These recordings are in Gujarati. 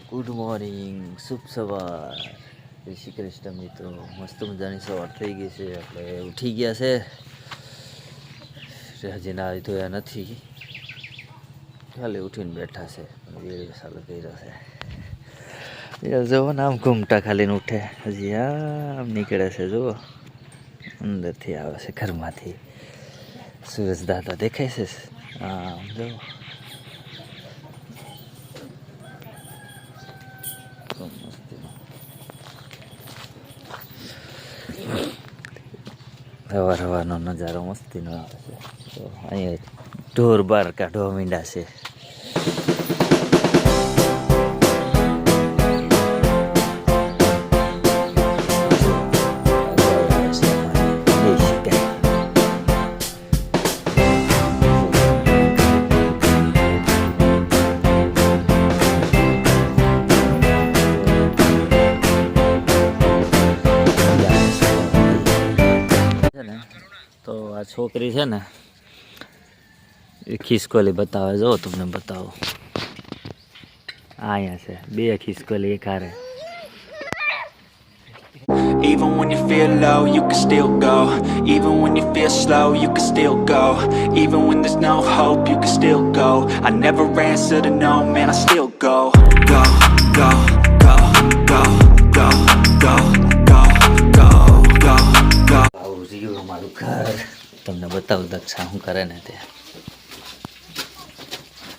ગુડ મોર્નિંગ, શુભ સવાર, જય શ્રી કૃષ્ણ મિત્રો. મસ્ત મજાની સવાર થઈ ગઈ છે. આપણે ઉઠી ગયા છે, હજી નાહી ધોયા નથી, ખાલી ઉઠીને બેઠા છે. વિડીયો ચાલુ કર્યો છે. જુઓ ને આમ ઘૂમટા ખાલીને ઉઠે, હજી આમ નીકળે છે. જુઓ અંદરથી આવે છે, ઘરમાંથી સૂરજ દાદા દેખાય છે. આમ જુઓ સવાર સવારનો નજારો મસ્તીનો આવે છે. તો અહીંયા ઢોર બાર કાઢવા માંડ્યા છે. તો આ છોકરી છે ને એ ખિસકોલી બતાવે. જો તમને બતાવો, અહીંયા છે બે ખિસકોલી એક હારે. Even when you feel low, you can still go. Even when you feel slow, you can still go. Even when there's no hope, you can still go. I never answer to no, man, I still go. Go, go, go, go, go, go, go, go, go, go. આવું રહ્યું અમારું ઘર. તમને બતાવું દક્ષા શું કરે ને તે.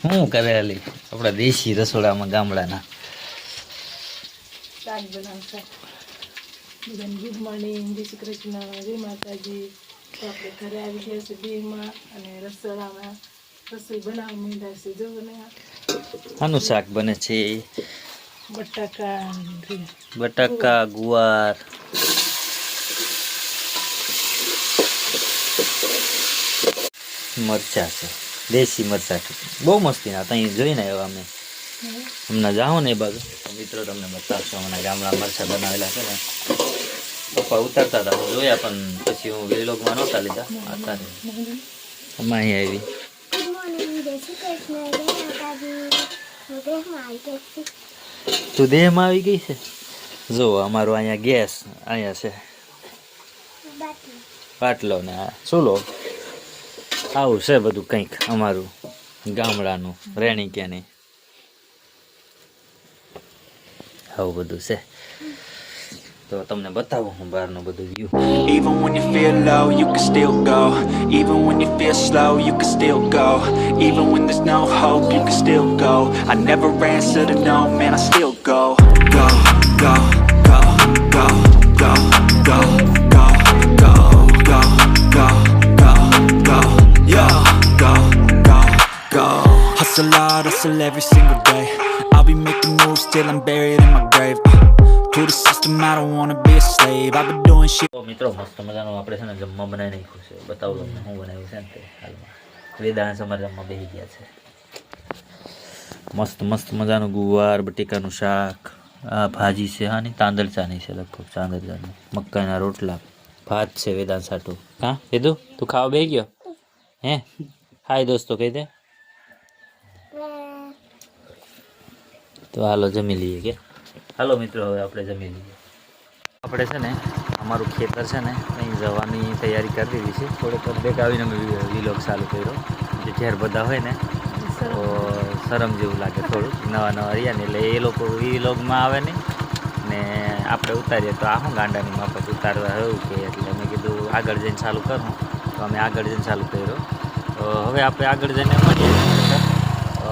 શું કરે અલી આપણા દેશી રસોડામાં ગામડાના. શાક બનાવશે. બધાને ગુડ મોર્નિંગ, જય શ્રી કૃષ્ણ, જય માતાજી. તો આપણે ઘરે આવી ગયા છે બેમાં અને રસોડામાં રસોઈ બનાવવા માંડ્યા છે. જો ને આનું શાક બને છે બટાકા ગુવાર, મરચા છે, દેશી મરચા છે. બહુ મસ્તી ના ત્યાં જોઈને આવ્યા અમે. હમણાં જાઓ ને એ બાજુ તો મિત્રો તમને બતાવશો. હમણાં ગામડા મરચા બનાવેલા છે ને, પપ્પા ઉતારતા હતા, હું જોયા, પણ પછી હું વેલોગમાં નહોતા લીધા. હતા ને આમાં અહીં આવી. તું દેહમાં આવી ગઈ છે. જો અમારું અહીંયા ગેસ અહીંયા છે, બાટલો ને ચૂલો. આવું છે બધું કંઈક અમારું ગામડાનું રેણી કેની. આવું બધું છે. તો તમને બતાવું હું બહારનું બધું view. Even when you feel low, you can still go. Even when you feel slow, you can still go. Even when there's no hope, you can still go. I never answer to no, man, I still go. Go, go, go, go, go, go, go, go, go, go, go, go, yeah, go, go, go. Hustle hard, hustle every single day. I'll be making moves till I'm buried in my grave. To the system, I don't wanna be a slave. I've been doing shit. તો મિત્રો મસ્ત મજાનું આપણે છે ને જમવા બનાવી નાખ્યું છે. બતાવું તમને હું બનાવ્યું છે ને તે હાલમાં. વેદાંશ અમારે જમવા બેસી ગયા છે. મસ્ત મસ્ત મજાનું ગુવાર બટેકાનું શાક, આ ભાજી છે, હા ની તાંદળચાની છે, લગભગ તાંદળચાની, મકાઈના રોટલા, ભાત છે વેદાંશ સાટું. હા કીધું તું ખાવા બેસી ગયો હે? હાય દોસ્તો કહી દે. તો હાલો જમી લઈએ કે. હાલો મિત્રો હવે આપણે જમી લઈએ. આપણે છે ને અમારું ખેતર છે ને અહીં જવાની તૈયારી કરી દીધી છે. થોડોક અડધેક આવીને અમે વિલોગ ચાલુ કર્યો. જે ઘેર બધા હોય ને તો શરમ જેવું લાગે થોડુંક, નવા નવા રહ્યા ને, એટલે એ લોકો વિલોગમાં આવે નહીં ને આપણે ઉતારીએ તો આ શું ગાંડાની માફક ઉતારવા એવું કે, એટલે અમે કીધું આગળ જઈને ચાલુ કરું. તો અમે આગળ જઈને ચાલુ કર્યો. તો હવે આપણે આગળ જઈને મળીએ.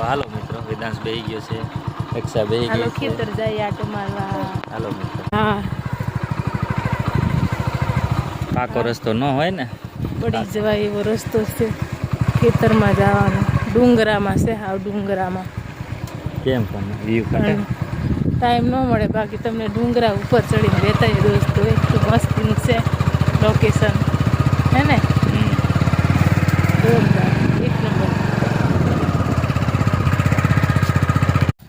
હાલો મિત્રો, વેદાંશ બેસી ગયો છે, રક્ષા બેસી ગઈ છે. ખેતર જાય આટો મારવા. હાલો મિત્રો. હા, પાકો રસ્તો ન હોય ને, પડી જવાય એવો રસ્તો છે ખેતરમાં જવાનો. ડુંગરામાં છે, હાવ ડુંગરામાં. કેમ પણ વ્યૂ કાઢે ટાઈમ ન મળે, બાકી તમને ડુંગરા ઉપર ચડીને બેતાય દોસ્તો. એટલું મસ્તીનું છે લોકેશન, હે ને? જોરદાર, એક નંબર.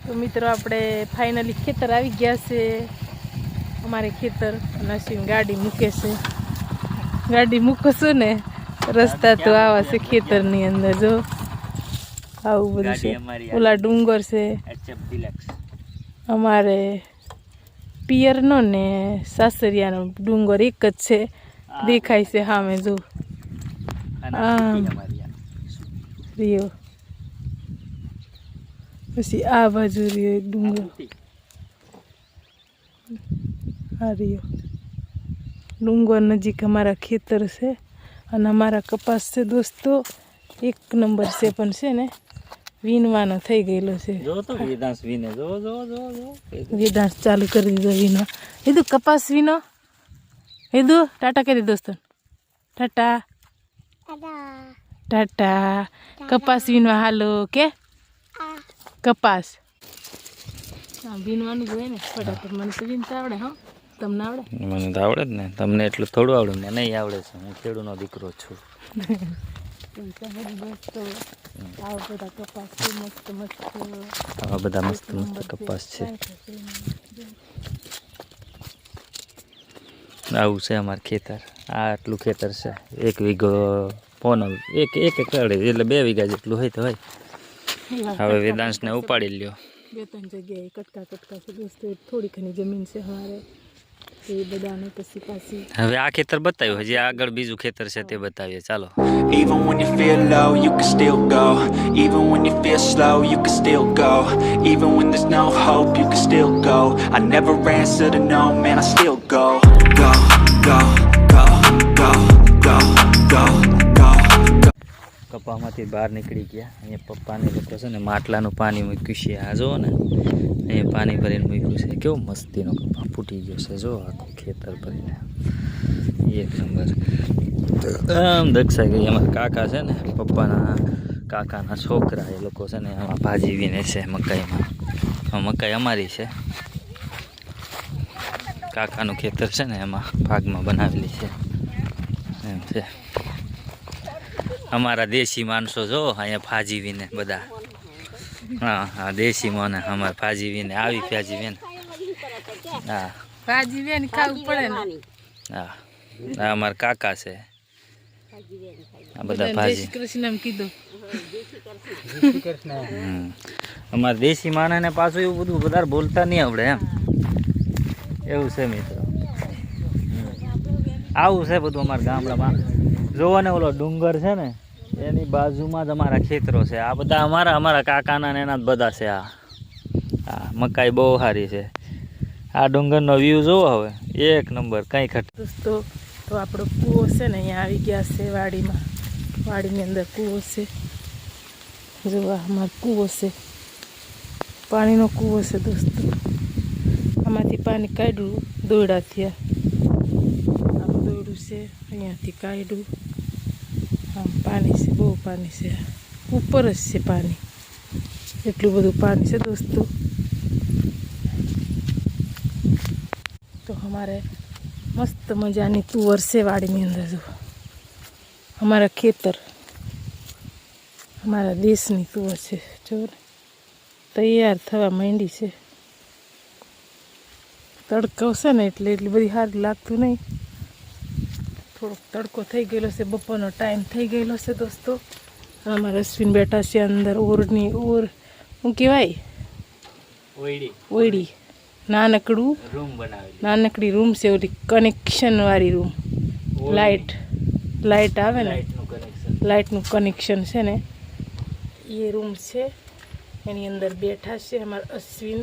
તો મિત્રો આપણે ફાઇનલી ખેતર આવી ગયા છે. અમારે ખેતર નસીન ગાડી મૂકે છે. ગાડી મૂકો છો ને, રસ્તા તો આવા છે ખેતરની અંદર. જો આવું બધું છે. ઓલા ડુંગર છે. અમારે પિયરનો ને સાસરિયાનો ડુંગર એક જ છે, દેખાય છે સામે જો રહ્યો. પછી આ બાજુ રહ્યો એક ડુંગર, આ રહ્યો ડુંગર નજીક અમારા ખેતર છે અને અમારા કપાસ છે દોસ્તો, એક નંબર છે, પણ છે ને વીણવાનો થઈ ગયેલો છે. જો તો વેદાંશ વીને, જો જો જો જો વેદાંશ ચાલુ કરી દીધો વીનો. ઈદુ કપાસ વીનો, ઈદુ ટાટા કરી દોસ્તો, ટાટા ટાટા. કપાસ વીણવા હાલો કે કપાસ વીણવાનું જ હોય ને ફટાફટ. મને તો વીણતા આવડે. હા, તમને આવડે? મને તો આવડે જ ને, તમને એટલું થોડું આવડે ને, નહીં આવડે છે. હું ખેડૂતનો દીકરો છું. આવા બધા કપાસ છે, મસ્ત મસ્ત. આવા બધા મસ્ત મસ્ત કપાસ છે. આવું છે અમારું ખેતર. આ આટલું ખેતર છે, 1 વીઘો પોનો, એક એકડે એટલે 2 વીઘા જેટલું હોય તો હોય. હવે વેદાંશને ઉપાડી લ્યો. 2-3 જગ્યાએ કટકા છે દોસ્તો, થોડી ઘણી જમીન છે અમારે એ બધાને. પછી પાછી હવે આ ખેતર બતાવ્યું, હજી આગળ બીજું ખેતર છે તે બતાવીએ. ચાલો. Even when you feel low, you can still go. Even when you feel slow, you can still go. Even when there's no hope, you can still go. I never answer to no, man, I still go. Go, go, go, go, go, go, go. કપામાંથી બહાર નીકળી ગયા. અહીંયા પપ્પાને લોકો છે ને માટલાનું પાણી મૂક્યું છે. આ જુઓ ને, અહીંયા પાણી ભરીને મૂક્યું છે. કેવો મસ્તીનો કપા ફૂટી ગયો છે. જો આખું ખેતર ભરીને, એક નંબર. આમ દક્ષાઈ ગઈ. અમારા કાકા છે ને, પપ્પાના કાકાના છોકરા, એ લોકો છે ને એમાં ભાજી વીને છે મકાઈમાં. મકાઈ અમારી છે, કાકાનું ખેતર છે ને એમાં ભાગમાં બનાવેલી છે. એમ છે. અમારા દેશી માણસો જો અહીંયા ભાજી વીને બધા. હા હા, દેશી મોને અમારે ભાજી વીને આવી ભાજી વીને. હા, ભાજી વેન ખાવું પડે ને. હા, આ અમારા કાકા છે. આ બધા ભાજી કૃષ્ણ કીધું. અમારા દેશી માણસને પાછું એવું બધું વધારે બોલતા નહીં આવડે એમ. એવું છે મિત્રો. આવું છે બધું અમારા ગામડામાં. જોવો ને, ઓલો ડુંગર છે ને એની બાજુમાં જ અમારા ખેતરો છે. આ બધા અમારા કાકાના ને એના જ બધા છે. આ મકાઈ બહુ સારી છે. આ ડુંગરનો વ્યૂ જોવો હવે, એક નંબર, કંઈ ખટ. દોસ્તો, તો આપણો કૂવો છે ને અહીંયા આવી ગયા છે વાડીમાં. વાડીની અંદર કૂવો છે. જો અમારો કૂવો છે, પાણીનો કૂવો છે દોસ્તો. આમાંથી પાણી કાઢ્યું, દોયડા થયા. આમ દોયડું છે, અહીંયાથી કાઢ્યું. આમ પાણી છે, બહુ પાણી છે. ઉપર જ છે પાણી, એટલું બધું પાણી છે દોસ્તો. તો અમારે મસ્ત મજાની તુવર છે વાડીની અંદર. જો અમારા ખેતર, અમારા દેશની તુવર છે. જો ને, તૈયાર થવા માંડી છે. તડકો છે ને એટલે એટલી બધી સારું લાગતું નહીં. થોડોક તડકો થઈ ગયેલો છે, બપોરનો ટાઈમ થઈ ગયેલો છે દોસ્તો. અમારા અશ્વિન બેઠા છે અંદર ઓરની ઓર, શું કહેવાય, ઓયડી. નાનકડું રૂમ બનાવેલી, નાનકડી રૂમ છે, ઓલી કનેક્શનવાળી રૂમ. લાઇટ આવે ને, લાઇટનું કનેક્શન છે ને એ રૂમ છે. એની અંદર બેઠા છે અમારા અશ્વિન.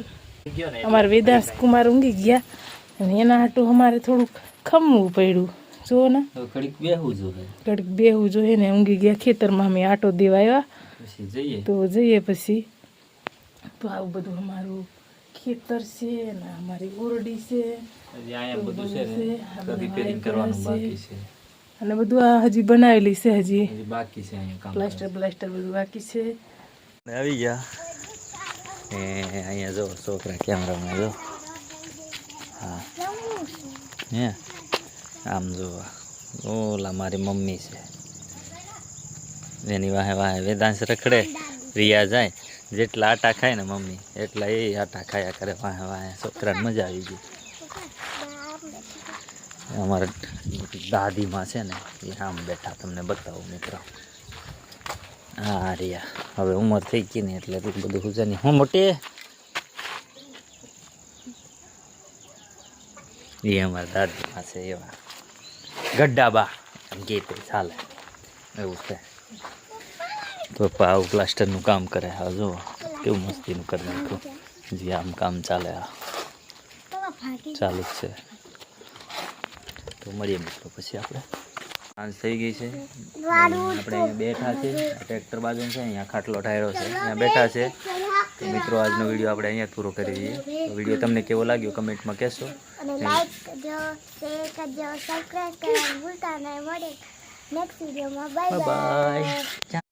અમારા વેદાંશ કુમાર ઊંઘી ગયા અને એના હાટું અમારે થોડુંક ખમવું પડ્યું. જુઓ ને, ઘડીક બેહવું જોઈએ. ઘડીક બેહવું જોઈએ ને. ઊંઘી ગયા. ખેતરમાં અમે આટો દેવા આવ્યા, પછી જઈએ તો જઈએ પછી. તો આવું બધું અમારું ખેતર છે ને અમારી ઓરડી છે. અને બધું આ હજી બનાવેલી છે, હજી બાકી છે. અહીંયા પ્લાસ્ટર બધું બાકી છે. આવી ગયા. અહીંયા જો છોકરા કેમેરામાં જો. હા, હે આમ જો, ઓલા મારી મમ્મી છે, એની વાહે વાહે વેદાંશ રખડે. રિયા જાય, જેટલા આટા ખાય ને મમ્મી એટલા એ આટા ખાયા કરે વાહે વાહે. છોકરાને મજા આવી ગઈ. અમારા દાદીમાં છે ને એ આમ બેઠા, તમને બતાવું મિત્રો. હા રિયા, હવે ઉંમર થઈ ગઈ ને એટલે એટલું બધું હુજે નહીં. હું મોટી એ અમારા દાદી પાસે એવા ગड्ढा બા એમ કે તે ચાલે એવું છે. તો પપ્પા આવું પ્લાસ્ટરનું કામ કરે. હા જો કેવું મસ્તીનું કરી નાખ્યું. જી આમ કામ ચાલે. આ ચાલુ જ છે. તો મળીએ મિત્રો પછી આપણે. સાંજ થઈ ગઈ છે. આપણે અહીંયા બેઠા છે. ટ્રેક્ટર બાજુ છે, અહીંયા ખાટલો ઠાયરો છે, અહીંયા બેઠા છે. તો મિત્રો આજનો વિડીયો આપણે અહીંયા જ પૂરો કરી દઈએ. તો વિડીયો તમને કેવો લાગ્યો કમેન્ટમાં કહેશો. અને લાઈક કરજો, શેર કરજો, સબસ્ક્રાઇબ કરવાનું ભૂલતા નહીં. મળે નેક્સ્ટ વિડીયોમાં. Bye bye bye.